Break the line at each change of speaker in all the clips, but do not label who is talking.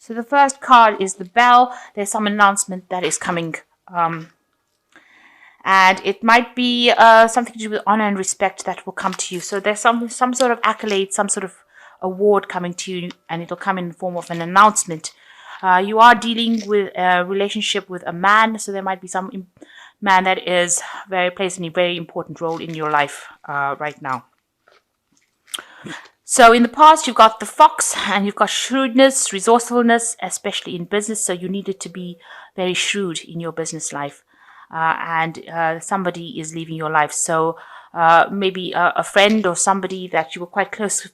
So the first card is the Bell. There's some announcement that is coming. And it might be something to do with honor and respect that will come to you. So there's some sort of accolade, some sort of award coming to you, and it'll come in the form of an announcement. You are dealing with a relationship with a man, so there might be some man that plays a very important role in your life right now. So in the past, you've got the Fox, and you've got shrewdness, resourcefulness, especially in business. So you needed to be very shrewd in your business life. And somebody is leaving your life. So maybe a friend or somebody that you were quite close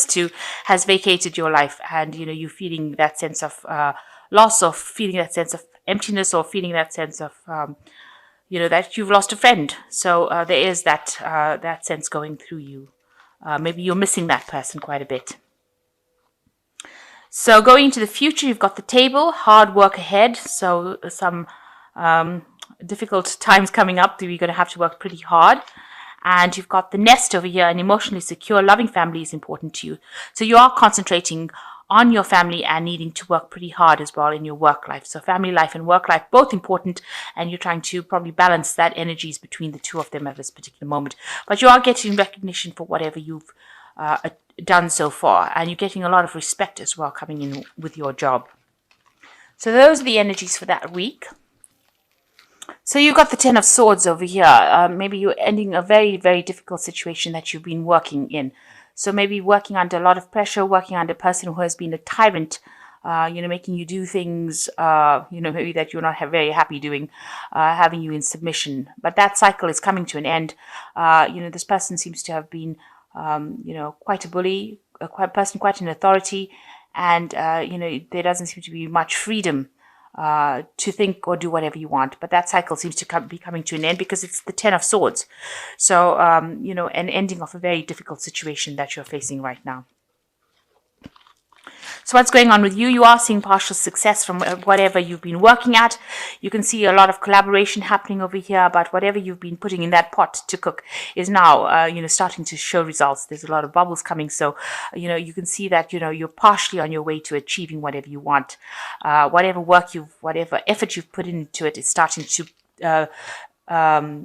to has vacated your life, and you're feeling that sense of loss, or feeling that sense of emptiness, or feeling that sense of that you've lost a friend. So there is that sense going through you. Maybe you're missing that person quite a bit. So going into the future, you've got the Table, hard work ahead. So some difficult times coming up. You're going to have to work pretty hard. And you've got the Nest over here. An emotionally secure, loving family is important to you. So you are concentrating on your family and needing to work pretty hard as well in your work life. So family life and work life, both important, and you're trying to probably balance that energies between the two of them at this particular moment. But you are getting recognition for whatever you've done so far, and you're getting a lot of respect as well coming in with your job. So those are the energies for that week. So you've got the Ten of Swords over here. Maybe you're ending a very, very difficult situation that you've been working in. So maybe working under a lot of pressure, working under a person who has been a tyrant, making you do things, maybe that you're not very happy doing, having you in submission. But that cycle is coming to an end. This person seems to have been, quite a bully, quite an authority, and, there doesn't seem to be much freedom to think or do whatever you want. But that cycle seems to be coming to an end because it's the Ten of Swords. So, an ending of a very difficult situation that you're facing right now. So what's going on with you? You are seeing partial success from whatever you've been working at. You can see a lot of collaboration happening over here, but whatever you've been putting in that pot to cook is now, starting to show results. There's a lot of bubbles coming. So, you can see that, you're partially on your way to achieving whatever you want. Whatever effort you've put into it is starting to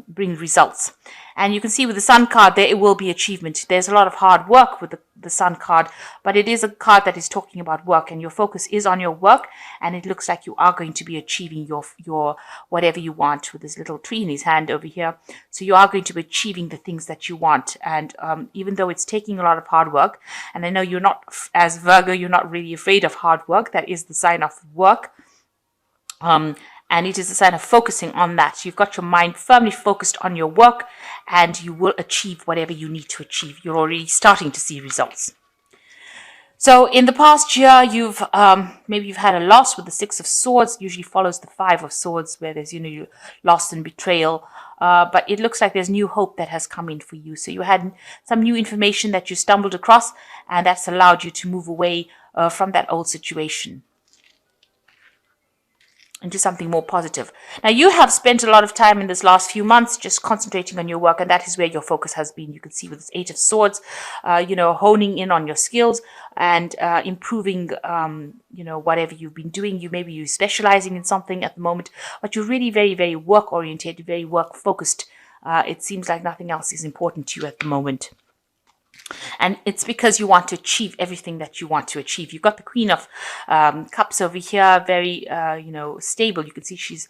bring results. And you can see with the Sun card there, it will be achievement. There's a lot of hard work with the Sun card, but it is a card that is talking about work, and your focus is on your work, and it looks like you are going to be achieving your whatever you want with this little tree in his hand over here. So you are going to be achieving the things that you want, and even though it's taking a lot of hard work, and I know you're not, as Virgo, you're not really afraid of hard work. That is the sign of work. And it is a sign of focusing on that. You've got your mind firmly focused on your work, and you will achieve whatever you need to achieve. You're already starting to see results. So in the past year, maybe you've had a loss with the Six of Swords. Usually follows the Five of Swords, where there's loss and betrayal. But it looks like there's new hope that has come in for you. So you had some new information that you stumbled across, and that's allowed you to move away from that old situation into something more positive. Now, you have spent a lot of time in this last few months just concentrating on your work, and that is where your focus has been. You can see with this Eight of Swords, honing in on your skills and improving, whatever you've been doing. You're specializing in something at the moment, but you're really very, very work-oriented, very work-focused. It seems like nothing else is important to you at the moment. And it's because you want to achieve everything that you want to achieve. You've got the Queen of Cups over here, very, stable. You can see she's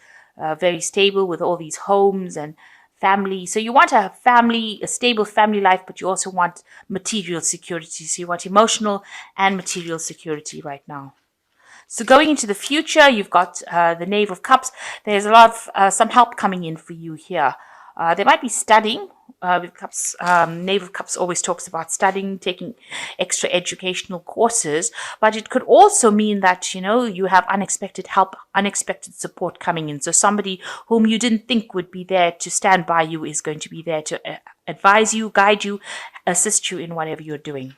very stable with all these homes and family. So you want to have a stable family life, but you also want material security. So you want emotional and material security right now. So going into the future, you've got the Knave of Cups. There's a lot of some help coming in for you here. There might be studying. With Cups, Knave of Cups always talks about studying, taking extra educational courses, but it could also mean that, you have unexpected help, unexpected support coming in. So somebody whom you didn't think would be there to stand by you is going to be there to advise you, guide you, assist you in whatever you're doing.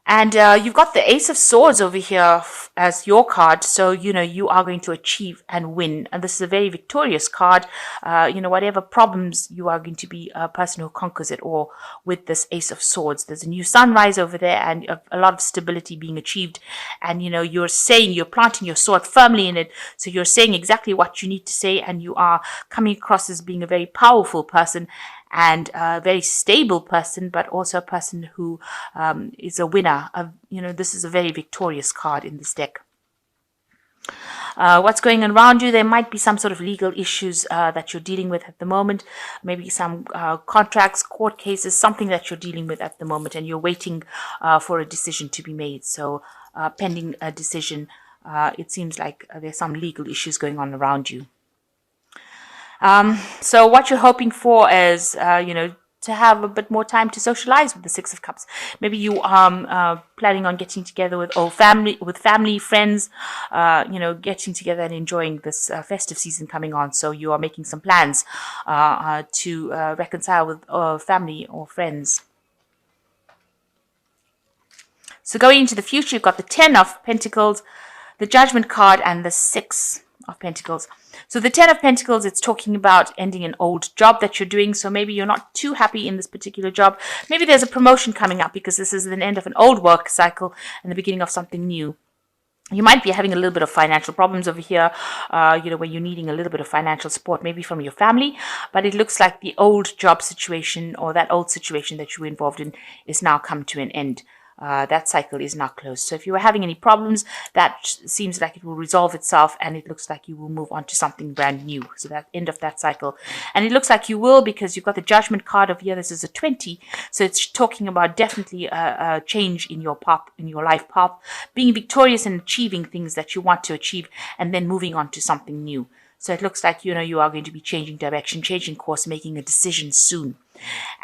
And you've got the Ace of Swords over here as your card. So, you are going to achieve and win. And this is a very victorious card. Whatever problems, you are going to be a person who conquers it all with this Ace of Swords. There's a new sunrise over there and a lot of stability being achieved. And, you're planting your sword firmly in it. So you're saying exactly what you need to say. And you are coming across as being a very powerful person and a very stable person, but also a person who is a winner. This is a very victorious card in this deck. What's going on around you? There might be some sort of legal issues that you're dealing with at the moment. Maybe some contracts, court cases, something that you're dealing with at the moment, and you're waiting for a decision to be made. So pending a decision, it seems like there's some legal issues going on around you. So what you're hoping for is, to have a bit more time to socialize with the Six of Cups. Maybe you are planning on getting together with family, friends, getting together and enjoying this festive season coming on. So you are making some plans to reconcile with family or friends. So going into the future, you've got the 10 of Pentacles, the Judgment card, and the 6 of Pentacles. So the 10 of Pentacles, it's talking about ending an old job that you're doing. So maybe you're not too happy in this particular job. Maybe there's a promotion coming up because this is the end of an old work cycle and the beginning of something new. You might be having a little bit of financial problems over here, where you're needing a little bit of financial support, maybe from your family. But it looks like the old job situation or that old situation that you were involved in is now come to an end. That cycle is now closed. So if you were having any problems, that seems like it will resolve itself and it looks like you will move on to something brand new. So that end of that cycle. And it looks like you will because you've got the Judgment card over here. This is a 20. So it's talking about definitely a change in your path, in your life path, being victorious and achieving things that you want to achieve and then moving on to something new. So it looks like, you are going to be changing direction, changing course, making a decision soon.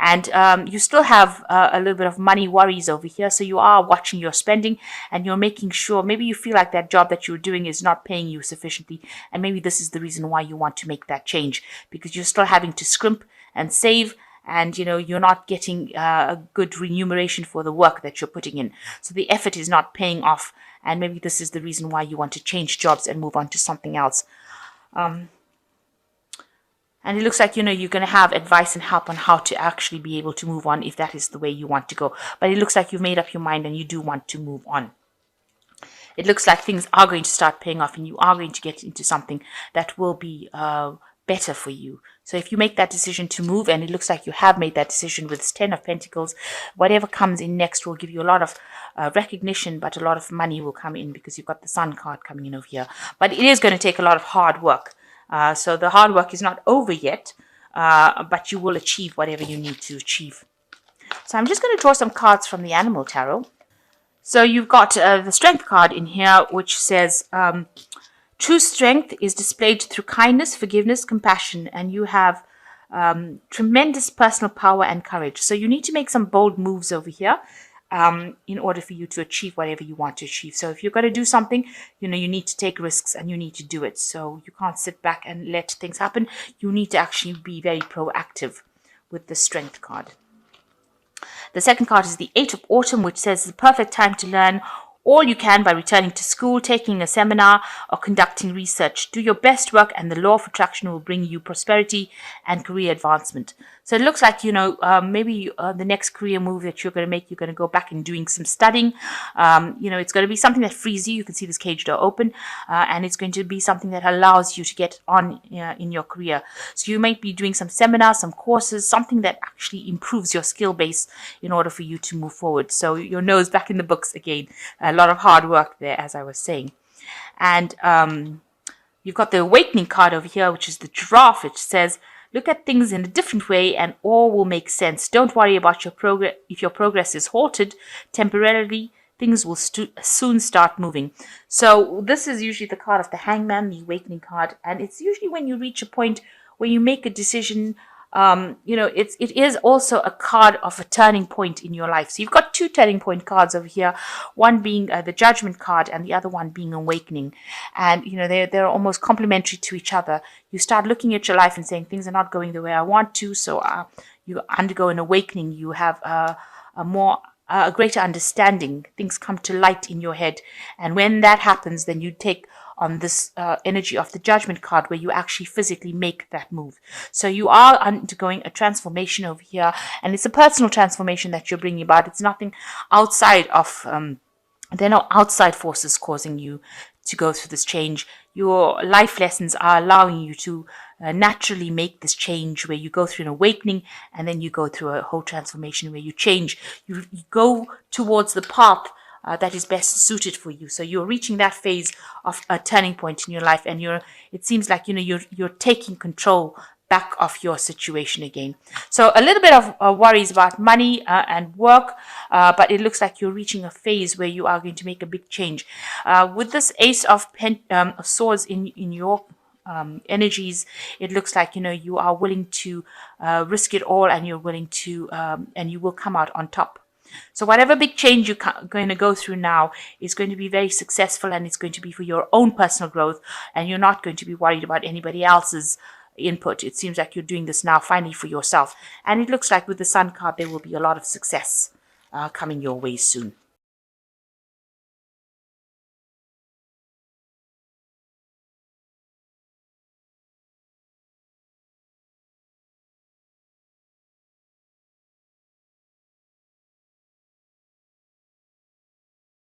And you still have a little bit of money worries over here. So you are watching your spending and you're making sure, maybe you feel like that job that you're doing is not paying you sufficiently. And maybe this is the reason why you want to make that change, because you're still having to scrimp and save. And, you're not getting a good remuneration for the work that you're putting in. So the effort is not paying off. And maybe this is the reason why you want to change jobs and move on to something else. And it looks like, you're going to have advice and help on how to actually be able to move on if that is the way you want to go. But it looks like you've made up your mind and you do want to move on. It looks like things are going to start paying off and you are going to get into something that will be better for you. So if you make that decision to move, and it looks like you have made that decision with this 10 of Pentacles, whatever comes in next will give you a lot of recognition, but a lot of money will come in because you've got the Sun card coming in over here. But it is going to take a lot of hard work. So the hard work is not over yet, but you will achieve whatever you need to achieve. So I'm just going to draw some cards from the Animal Tarot. So you've got the Strength card in here, which says, true strength is displayed through kindness, forgiveness, compassion, and you have tremendous personal power and courage. So you need to make some bold moves over here in order for you to achieve whatever you want to achieve. So if you're going to do something, you need to take risks and you need to do it. So you can't sit back and let things happen. You need to actually be very proactive with the Strength card. The second card is the 8 of Autumn, which says the perfect time to learn all you can by returning to school, taking a seminar, or conducting research. Do your best work and the law of attraction will bring you prosperity and career advancement. So it looks like, maybe the next career move that you're going to make, you're going to go back and doing some studying. It's going to be something that frees you. You can see this cage door open, and it's going to be something that allows you to get on in your career. So you might be doing some seminars, some courses, something that actually improves your skill base in order for you to move forward. So your nose back in the books again. A lot of hard work there, as I was saying. And you've got the Awakening card over here, which is the Giraffe, which says, look at things in a different way and all will make sense. Don't worry about your progress. If your progress is halted temporarily, things will soon start moving. So this is usually the card of the Hangman, the Awakening card. And it's usually when you reach a point where you make a decision. It is also a card of a turning point in your life. So you've got two turning point cards over here, one being the Judgment card and the other one being Awakening. And, they're almost complementary to each other. You start looking at your life and saying things are not going the way I want to. So you undergo an awakening. You have a more a greater understanding. Things come to light in your head. And when that happens, then you take on this energy of the Judgment card, where you actually physically make that move. So you are undergoing a transformation over here, and it's a personal transformation that you're bringing about. It's nothing outside of, there are no outside forces causing you to go through this change. Your life lessons are allowing you to naturally make this change, where you go through an awakening and then you go through a whole transformation where you change. You go towards the path that is best suited for you. So you're reaching that phase of a turning point in your life, and it seems like you're taking control back of your situation again. So a little bit of worries about money and work, but it looks like you're reaching a phase where you are going to make a big change. With this Ace of Swords in your energies, it looks like you are willing to risk it all, and you're willing to and you will come out on top. So whatever big change you're going to go through now is going to be very successful, and it's going to be for your own personal growth, and you're not going to be worried about anybody else's input. It seems like you're doing this now finally for yourself, and it looks like with the Sun card there will be a lot of success coming your way soon.